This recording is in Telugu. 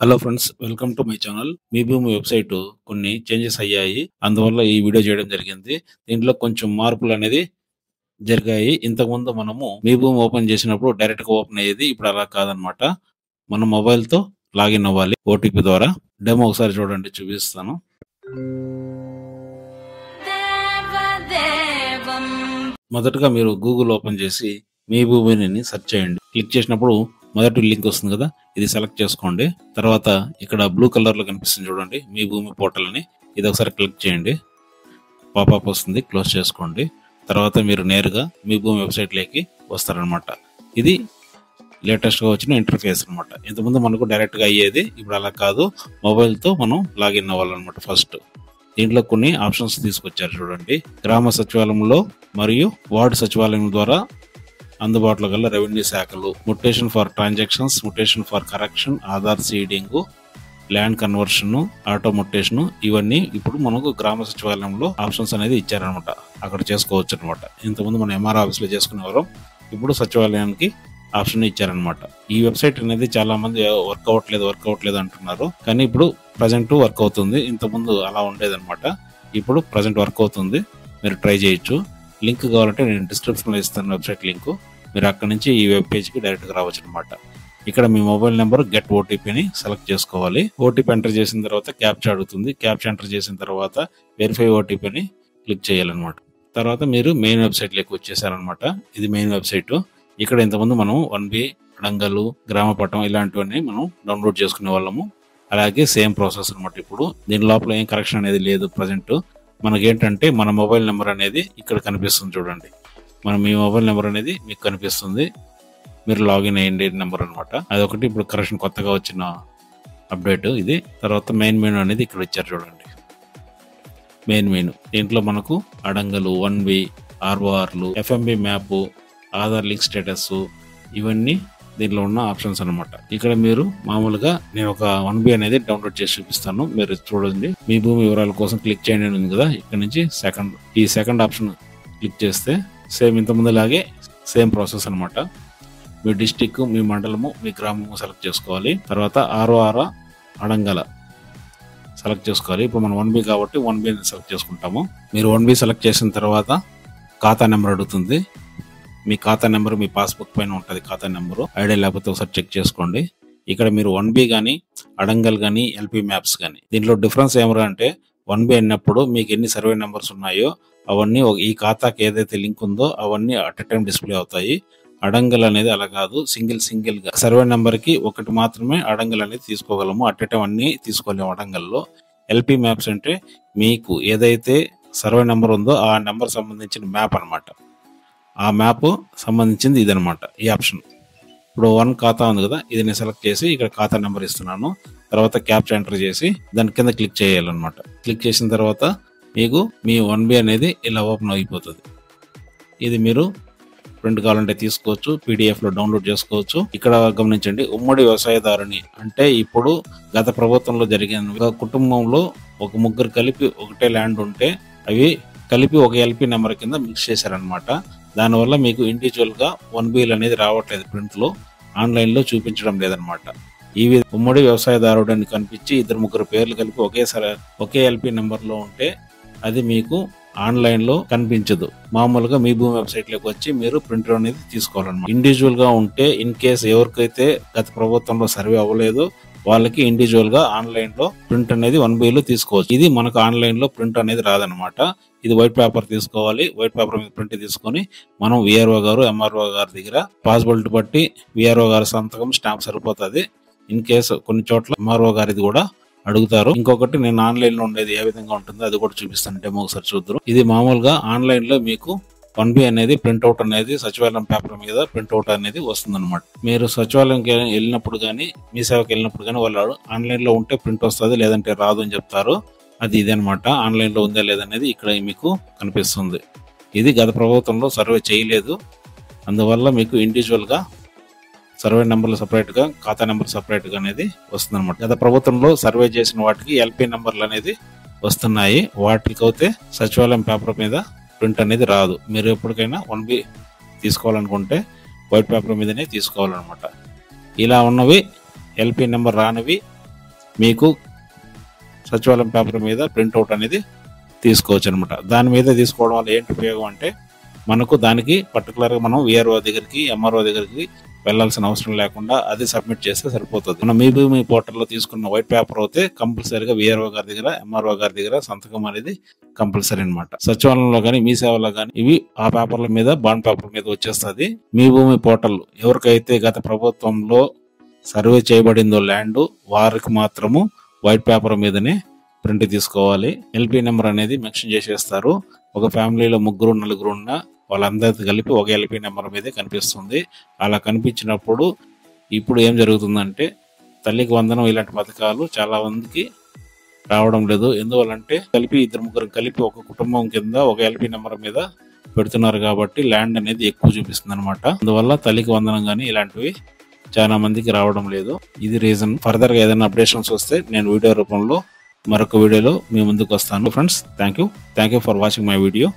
Hello friends, welcome to my channel. Mee Bhoomi website కొన్ని చేంజెస్ అయ్యాయి. అందువల్ల ఈ వీడియో చేయడం జరిగింది. దీంట్లో కొంచెం మార్పులు అనేది జరిగాయి. ఇంతకుముందు మనము మీ భూమి ఓపెన్ చేసినప్పుడు డైరెక్ట్ గా ఓపెన్ అయ్యేది. ఇప్పుడు అలా కాదనమాట. మన మొబైల్ తో లాగిన్ అవ్వాలి ఓటీపీ ద్వారా. డెమో ఒకసారి చూడండి, చూపిస్తాను. మొదటగా మీరు గూగుల్ ఓపెన్ చేసి మీ భూమిని సెర్చ్ చేయండి. క్లిక్ చేసినప్పుడు మొదటి లింక్ వస్తుంది కదా, ఇది సెలెక్ట్ చేసుకోండి. తర్వాత ఇక్కడ బ్లూ కలర్ లో కనిపిస్తుంది చూడండి, మీ భూమి పోర్టల్ అని. ఇది ఒకసారి క్లిక్ చేయండి. పాపప్ వస్తుంది, క్లోజ్ చేసుకోండి. తర్వాత మీరు నేరుగా మీ భూమి వెబ్సైట్ లోకి వస్తారనమాట. ఇది లేటెస్ట్ గా వచ్చిన ఇంటర్ఫేస్ అనమాట. ఇంతకుముందు మనకు డైరెక్ట్ గా అయ్యేది, ఇప్పుడు అలా కాదు. మొబైల్ తో మనం లాగిన్ అవ్వాలన్నమాట. ఫస్ట్ దీంట్లో కొన్ని ఆప్షన్స్ తీసుకొచ్చారు చూడండి. గ్రామ సచివాలయంలో మరియు వార్డు సచివాలయం ద్వారా అందుబాటులో గల రెవెన్యూ శాఖలు, mutation for transactions, mutation for correction, Aadhaar seeding, land conversion, auto mutation, ఇవన్నీ ఇప్పుడు మనకు గ్రామ సచివాలయంలో ఆప్షన్స్ అనేది ఇచ్చారనమాట. అక్కడ చేసుకోవచ్చు అనమాట. ఇంతకుముందు మనం ఎంఆర్ ఆఫీస్ లో చేసుకునేవారం, ఇప్పుడు సచివాలయానికి ఆప్షన్ ఇచ్చారనమాట. ఈ వెబ్సైట్ అనేది చాలా మంది వర్క్ అవ్వట్లేదు అంటున్నారు. కానీ ఇప్పుడు ప్రజెంట్ వర్క్ అవుతుంది. ఇంతకుముందు అలా ఉండేదన్నమాట. ఇప్పుడు ప్రజెంట్ వర్క్ అవుతుంది. మీరు ట్రై చేయొచ్చు. లింక్ కావాలంటే నేను డిస్క్రిప్షన్ లో ఇస్తాను, వెబ్సైట్ లింక్. మీరు అక్కడ నుంచి ఈ వెబ్ పేజ్ కి డైరెక్ట్ గా రావచ్చు అనమాట. ఇక్కడ మీ మొబైల్ నెంబర్ గెట్ ఓటీపీని సెలెక్ట్ చేసుకోవాలి. ఓటీపీ ఎంటర్ చేసిన తర్వాత క్యాప్చా అడుగుతుంది. క్యాప్చా ఎంటర్ చేసిన తర్వాత వెరిఫై ఓటీపీని క్లిక్ చేయాలన్నమాట. తర్వాత మీరు మెయిన్ వెబ్సైట్ లోకి వచ్చేసారనమాట. ఇది మెయిన్ వెబ్సైట్. ఇక్కడ ఇంతకుముందు మనం 1B, అడంగలు, గ్రామపటం ఇలాంటివన్నీ మనం డౌన్లోడ్ చేసుకునే వాళ్ళము. అలాగే సేమ్ ప్రాసెస్ అనమాట. ఇప్పుడు దీని లోపల ఏం కరెక్షన్ అనేది లేదు. ప్రజెంట్ మనకేంటంటే మన మొబైల్ నెంబర్ అనేది ఇక్కడ కనిపిస్తుంది చూడండి. మీ మొబైల్ నెంబర్ అనేది మీకు కనిపిస్తుంది. మీరు లాగిన్ అయ్యండి నెంబర్ అనమాట. అదొకటి ఇప్పుడు కరెక్షన్ కొత్తగా వచ్చిన అప్డేట్ ఇది. తర్వాత మెయిన్ మెనూ అనేది ఇక్కడ ఇచ్చారు చూడండి. మెయిన్ మెనూ దీంట్లో మనకు అడంగలు, 1B, ఆర్ఓఆర్లు, FMB map, Aadhaar link status, ఇవన్నీ దీంట్లో ఉన్న ఆప్షన్స్ అనమాట. ఇక్కడ మీరు మామూలుగా నేను ఒక 1B అనేది డౌన్లోడ్ చేసి చూపిస్తాను, మీరు చూడండి. మీ భూమి వివరాల కోసం క్లిక్ చేయండి ఉంది కదా, ఇక్కడ నుంచి ఈ సెకండ్ ఆప్షన్ క్లిక్ చేస్తే సేమ్ ఇంతకుముందు లాగే సేమ్ ప్రాసెస్ అనమాట. మీ డిస్టిక్, మీ మండలము, మీ గ్రామము సెలెక్ట్ చేసుకోవాలి. తర్వాత ఆర్ఓఆర్, అడంగల సెలెక్ట్ చేసుకోవాలి. ఇప్పుడు మనం 1B కాబట్టి 1B సెలెక్ట్ చేసుకుంటాము. మీరు 1B సెలెక్ట్ చేసిన తర్వాత ఖాతా నెంబర్ అడుగుతుంది. మీ ఖాతా నెంబర్ మీ పాస్బుక్ పైన ఉంటుంది. ఖాతా నెంబరు ఐడియా లేకపోతే ఒకసారి చెక్ చేసుకోండి. ఇక్కడ మీరు 1B కానీ, అడంగల్ కానీ, LP మ్యాప్స్ కానీ, దీంట్లో డిఫరెన్స్ ఏమరా అంటే 1B అన్నప్పుడు మీకు ఎన్ని సర్వే నెంబర్స్ ఉన్నాయో అవన్నీ ఈ ఖాతాకి ఏదైతే లింక్ ఉందో అవన్నీ అట్ ఎ టైం డిస్ప్లే అవుతాయి. అడంగల్ అనేది అలా కాదు, సింగిల్ గా సర్వే నెంబర్ కి ఒకటి మాత్రమే అడంగల్ అనేది తీసుకోగలము. అట్ ఎ టైం అన్ని తీసుకోలేము అడంగల్లో. LP మ్యాప్స్ అంటే మీకు ఏదైతే సర్వే నెంబర్ ఉందో ఆ నెంబర్ సంబంధించిన మ్యాప్ అనమాట. ఆ మ్యాప్ సంబంధించింది ఇదనమాట ఈ ఆప్షన్. ఇప్పుడు 1 ఖాతా ఉంది కదా, ఇది నేను సెలెక్ట్ చేసి ఇక్కడ ఖాతా నెంబర్ ఇస్తున్నాను. తర్వాత క్యాప్చా ఎంటర్ చేసి దాని కింద క్లిక్ చేయాలన్నమాట. క్లిక్ చేసిన తర్వాత మీకు మీ 1B అనేది ఇలా ఓపెన్ అయిపోతుంది. ఇది మీరు ప్రింట్ కావాలంటే తీసుకోవచ్చు, PDF లో డౌన్లోడ్ చేసుకోవచ్చు. ఇక్కడ గమనించండి, ఉమ్మడి వ్యవసాయదారుని అంటే ఇప్పుడు గత ప్రభుత్వంలో జరిగిన ఒక కుటుంబంలో ఒక ముగ్గురు కలిపి ఒకటే ల్యాండ్ ఉంటే అవి కలిపి ఒక LP నెంబర్ కింద మిక్స్ చేశారనమాట. దానివల్ల మీకు ఇండివిజువల్ గా 1Bలు అనేది రావట్లేదు. ప్రింట్ లో ఆన్లైన్ లో చూపించడం లేదనమాట. ఈ ఉమ్మడి వ్యవసాయదారుడు అని కనిపించి 2-3 పేర్లు కలిపి ఒకే LP నెంబర్ లో ఉంటే అది మీకు ఆన్లైన్ లో కనిపించదు. మామూలుగా మీ భూమి వెబ్సైట్ లోకి వచ్చి మీరు ప్రింట్ అనేది తీసుకోవాలన్నమాట. ఇండివిజువల్ గా ఉంటే ఇన్ కేస్ ఎవరికైతే గత ప్రభుత్వంలో సర్వే అవ్వలేదు వాళ్ళకి ఇండివిజువల్ గా ఆన్లైన్ లో ప్రింట్ అనేది 1Bలో తీసుకోవచ్చు. ఇది మనకు ఆన్లైన్ లో ప్రింట్ అనేది రాదనమాట. ఇది వైట్ పేపర్ తీసుకోవాలి. వైట్ పేపర్ మీద ప్రింట్ తీసుకొని మనం VRO గారు, MRO గారి దగ్గర పాసిబిలిటీ బట్టి VRO గారి సంతకం, స్టాంప్ సరిపోతుంది. ఇన్ కేసు కొన్ని చోట్ల MRO గారిది కూడా అడుగుతారు. ఇంకొకటి నేను ఆన్లైన్ లో ఉండేది ఏ విధంగా ఉంటుందో అది కూడా చూపిస్తాను, డెమో ఒకసారి చూద్దరు. ఇది మామూలుగా ఆన్లైన్ లో మీకు 1B అనేది ప్రింట్అవుట్ అనేది సచివాలయం పేపర్ మీద ప్రింట్అవుట్ అనేది వస్తుంది అనమాట. మీరు సచివాలయంకి వెళ్ళినప్పుడు కానీ, మీ సేవకి వెళ్ళినప్పుడు కానీ వాళ్ళు ఆన్లైన్ లో ఉంటే ప్రింట్ వస్తుంది, లేదంటే రాదు అని చెప్తారు. అది ఇదనమాట. ఆన్లైన్ లో ఉందా లేదనేది ఇక్కడ మీకు కనిపిస్తుంది. ఇది గత ప్రభుత్వంలో సర్వే చేయలేదు, అందువల్ల మీకు ఇండివిజువల్ గా సర్వే నెంబర్లు సపరేట్ గా, ఖాతా నెంబర్ సపరేట్ గా అనేది వస్తుంది అనమాట. గత ప్రభుత్వంలో సర్వే చేసిన వాటికి LP నెంబర్లు అనేది వస్తున్నాయి. వాటికైతే సచివాలయం పేపర్ మీద ప్రింట్ అనేది రాదు. మీరు ఎప్పటికైనా 1B తీసుకోవాలనుకుంటే వైట్ పేపర్ మీదనే తీసుకోవాలన్నమాట. ఇలా ఉన్నవి LP నెంబర్ రానివి మీకు సచివాలయం పేపర్ మీద ప్రింట్అవుట్ అనేది తీసుకోవచ్చు అనమాట. దాని మీద తీసుకోవడం వల్ల ఏంటి ఉపయోగం అంటే మనకు దానికి పర్టికులర్గా మనం విఆర్ఓ దగ్గరికి ఎంఆర్ఓ దగ్గరికి వెళ్ళాల్సిన అవసరం లేకుండా అది సబ్మిట్ చేస్తే సరిపోతుంది. మనం మీ భూమి పోర్టల్లో తీసుకున్న వైట్ పేపర్ అయితే కంపల్సరీగా విఆర్ఓ గారి దగ్గర ఎంఆర్ఓ గారి దగ్గర సంతకం అనేది కంపల్సరీ అనమాట. సచివాలయంలో కానీ మీ సేవలో కానీ ఇవి ఆ పేపర్ల మీద బాండ్ పేపర్ మీద వచ్చేస్తుంది. మీ భూమి పోర్టల్ ఎవరికైతే గత ప్రభుత్వంలో సర్వే చేయబడిందో ల్యాండ్ వారికి మాత్రము వైట్ పేపర్ మీదనే ప్రింట్ తీసుకోవాలి. ఎల్పీ నెంబర్ అనేది మెన్షన్ చేసేస్తారు. ఒక ఫ్యామిలీలో 3 4 ఉన్న వాళ్ళందరితో కలిపి ఒక ఎల్పీ నెంబర్ మీదే కనిపిస్తుంది. అలా కనిపించినప్పుడు ఇప్పుడు ఏం జరుగుతుందంటే తల్లికి వందనం ఇలాంటి పథకాలు చాలా మందికి రావడం లేదు. ఎందువల్లంటే కలిపి 2 3 కలిపి ఒక కుటుంబం కింద ఒక ఎల్పీ నెంబర్ మీద పెడుతున్నారు కాబట్టి ల్యాండ్ అనేది ఎక్కువ చూపిస్తుంది అనమాట. అందువల్ల తల్లికి వందనం కానీ ఇలాంటివి చాలా మందికి రావడం లేదు. ఇది రీజన్. ఫర్దర్ గా ఏదైనా అప్డేషన్స్ వస్తే నేను వీడియో రూపంలో మరొక వీడియోలో మీ ముందుకు వస్తాను. Friends, thank you for watching my video.